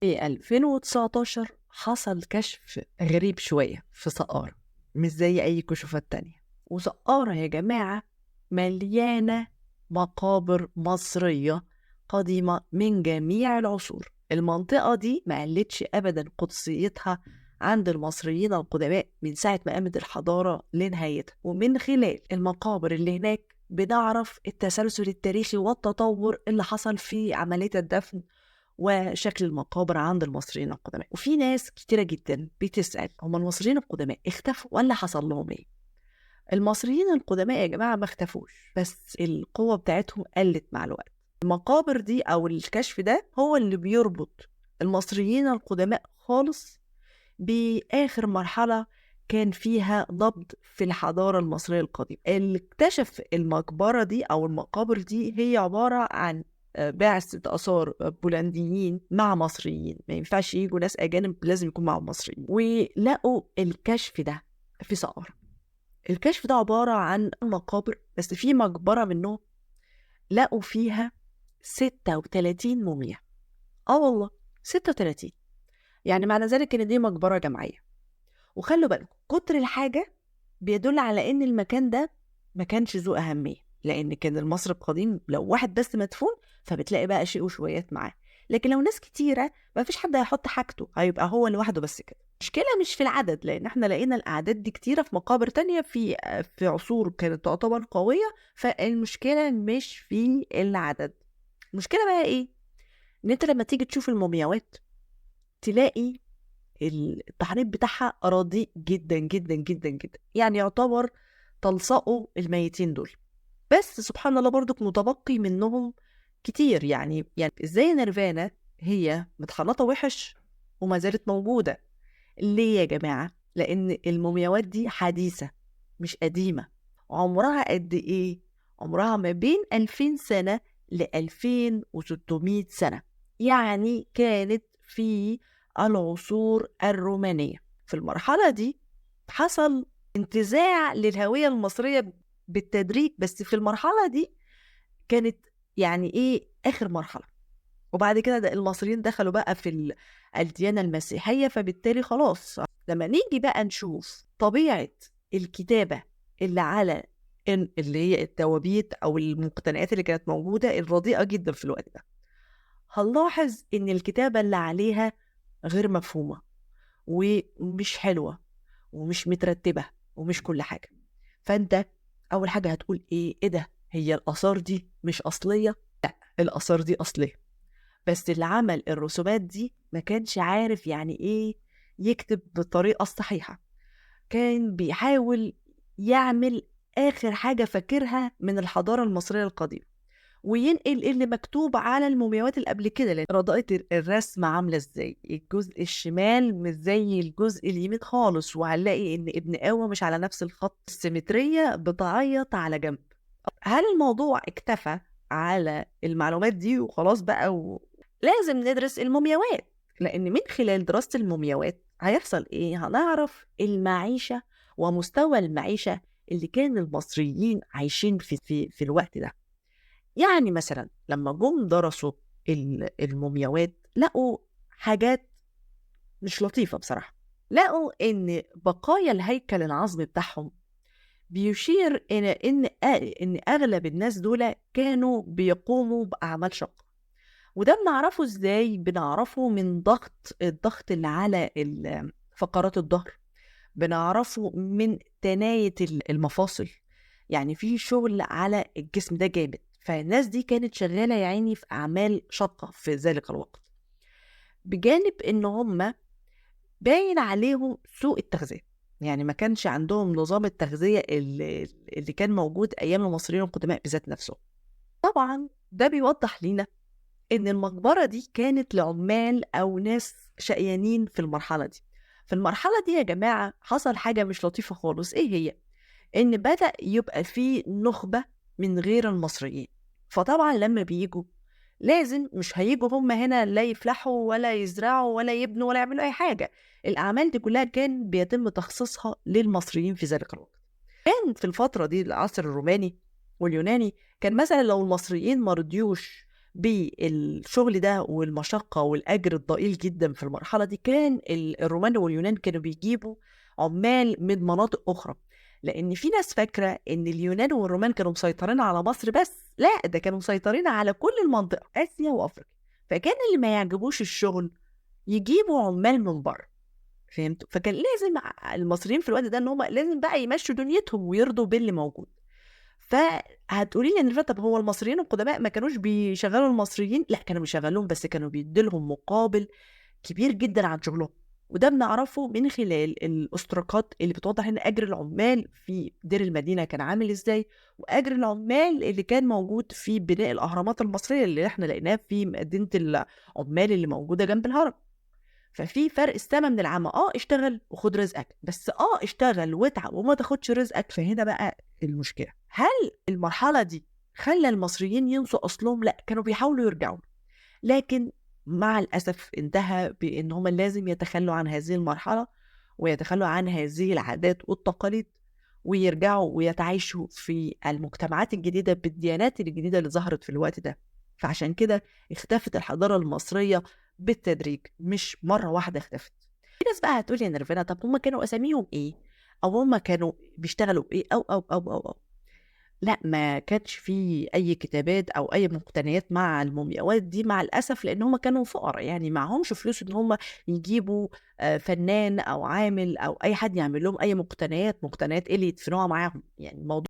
في 2019 حصل كشف غريب شوية في سقارة، مش زي أي كشوفات تانية. وسقارة يا جماعة مليانة مقابر مصرية قديمة من جميع العصور. المنطقة دي ما قلتش أبدا قدسيتها عند المصريين القدماء من ساعة ما قامت الحضارة لنهايتها. ومن خلال المقابر اللي هناك بنعرف التسلسل التاريخي والتطور اللي حصل في عملية الدفن وشكل المقابر عند المصريين القدماء. وفي ناس كتيرة جدا بتسأل هم المصريين القدماء اختفوا ولا حصل لهم ايه؟ المصريين القدماء يا جماعة ما اختفوش، بس القوة بتاعتهم قلت مع الوقت. المقابر دي أو الكشف ده هو اللي بيربط المصريين القدماء خالص بآخر مرحلة كان فيها نبض في الحضارة المصرية القديمة. اللي اكتشف المقبرة دي أو المقابر دي هي عبارة عن بعثة آثار بولنديين مع مصريين، ما ينفعش يجوا ناس أجانب، لازم يكون معهم مصريين. ولقوا الكشف ده في سقارة. الكشف ده عبارة عن مقابر، بس في مقبرة منهم لقوا فيها 36 موميا. والله 36، يعني معنى ذلك ان دي مقبرة جماعية. وخلوا بالكم كتر الحاجة بيدل على ان المكان ده ما كانش ذو أهمية، لأن كان المصري القديم لو واحد بس مدفون فبتلاقي بقى شيء وشويات معاه، لكن لو ناس كتيرة ما فيش حد هيحط حاجته، هيبقى هو لوحده بس كده. المشكلة مش في العدد، لأن احنا لقينا الأعداد دي كتيرة في مقابر تانية في عصور كانت تعتبر قوية. فالمشكلة مش في العدد. المشكلة بقى ايه؟ ان انت لما تيجي تشوف المومياوات تلاقي التحريف بتاعها رديء جدا جدا جدا جدا، يعني يعتبر تلصقوا الميتين دول. بس سبحان الله برضك متبقي منهم كتير. يعني ازاي نيرفانا هي متخلطة وحش وما زالت موجودة؟ ليه يا جماعة؟ لأن المومياوات دي حديثة مش قديمة. عمرها قد إيه؟ عمرها ما بين 2000 سنة ل 2600 سنة، يعني كانت في العصور الرومانية. في المرحلة دي حصل انتزاع للهوية المصرية بالتدريج، بس في المرحلة دي كانت يعني إيه آخر مرحلة. وبعد كده المصريين دخلوا بقى في الديانة المسيحية، فبالتالي خلاص لما نيجي بقى نشوف طبيعة الكتابة اللي على اللي هي التوابيت أو المقتنيات اللي كانت موجودة الرديئة جدا في الوقت ده، هنلاحظ إن الكتابة اللي عليها غير مفهومة ومش حلوة ومش مترتبة ومش كل حاجة. فأنت أول حاجة هتقول إيه ده؟ هي الآثار دي مش أصلية؟ لا، الآثار دي أصلية، بس اللي عمل الرسومات دي ما كانش عارف يعني ايه يكتب بالطريقة الصحيحة. كان بيحاول يعمل آخر حاجة فاكرها من الحضارة المصرية القديمة وينقل اللي مكتوب على المومياوات اللي قبل كده. لأن رضاءة الرسم عاملة ازاي؟ الجزء الشمال مش زي الجزء اليمين خالص، وهنلاقي ان ابن قوة مش على نفس الخط، السيمترية بتعيط على جنب. هل الموضوع اكتفى على المعلومات دي وخلاص بقى؟ لازم ندرس المومياوات، لأن من خلال دراسة المومياوات هيحصل إيه؟ هنعرف المعيشة ومستوى المعيشة اللي كان المصريين عايشين في الوقت ده. يعني مثلا لما جم درسوا المومياوات لقوا حاجات مش لطيفة بصراحة. لقوا إن بقايا الهيكل العظمي بتاعهم بيشير إن أغلب الناس دول كانوا بيقوموا بأعمال شاقة. وده بنعرفه ازاي؟ بنعرفه من الضغط اللي على فقرات الظهر، بنعرفه من تناية المفاصل، يعني في شغل على الجسم ده جامد. فالناس دي كانت شغالة يعني في أعمال شاقة في ذلك الوقت، بجانب إن هم باين عليهم سوء التغذية. يعني ما كانش عندهم نظام التغذية اللي كان موجود أيام المصريين القدماء بذات نفسه. طبعا ده بيوضح لنا إن المقبرة دي كانت لعمال أو ناس شقيانين في المرحلة دي. في المرحلة دي يا جماعة حصل حاجة مش لطيفة خالص. إيه هي؟ إن بدأ يبقى في نخبة من غير المصريين. فطبعا لما بيجوا لازم مش هيجوا هم هنا لا يفلحوا ولا يزرعوا ولا يبنوا ولا يعملوا أي حاجة. الأعمال دي كلها كان بيتم تخصيصها للمصريين في ذلك الوقت. كان في الفترة دي العصر الروماني واليوناني كان مثلا لو المصريين مرضيوش بالشغل ده والمشقة والأجر الضئيل جدا في المرحلة دي، كان الرومان واليونان كانوا بيجيبوا عمال من مناطق أخرى. لأن في ناس فاكرة إن اليونان والرومان كانوا مسيطرين على مصر بس، لا، ده كانوا مسيطرين على كل المنطقة، آسيا وأفريقيا. فكان اللي ما يعجبوش الشغل يجيبوا عمال من بره. فهمتوا؟ فكان لازم المصريين في الوقت ده ان هم لازم بقى يمشوا دنيتهم ويرضوا باللي موجود. فهتقولي لي ان طب هو المصريين القدماء ما كانوش بيشغلوا المصريين؟ لا، كانوا بيشغلوهم، بس كانوا بيديلهم مقابل كبير جدا عن شغلهم. وده بنعرفه من خلال الاشتراكات اللي بتوضح ان اجر العمال في دير المدينه كان عامل ازاي، واجر العمال اللي كان موجود في بناء الاهرامات المصريه اللي احنا لقيناه في مدينه العمال اللي موجوده جنب الهرم. ففي فرق السما من العمى. اشتغل وخد رزقك، بس اشتغل واتعب وما تاخدش رزقك. فهنا بقى المشكله، هل المرحله دي خلى المصريين ينسوا اصلهم؟ لا، كانوا بيحاولوا يرجعوا، لكن مع الاسف انتهى بان هم لازم يتخلوا عن هذه المرحله ويتخلوا عن هذه العادات والتقاليد، ويرجعوا ويتعايشوا في المجتمعات الجديده بالديانات الجديده اللي ظهرت في الوقت ده. فعشان كده اختفت الحضاره المصريه بالتدريج، مش مرة واحدة اختفت. في ناس بقى هتقولي يا نرفنا، طب هم كانوا أساميهم إيه؟ أو هم كانوا بيشتغلوا إيه؟ أو لا، ما كانش في أي كتابات أو أي مقتنيات مع المومياوات دي مع الأسف، لأن هم كانوا فقراء، يعني معهمش فلوس إن هم يجيبوا فنان أو عامل أو أي حد يعمل لهم أي مقتنيات إيه اللي يدفنوها معاهم. يعني الموضوع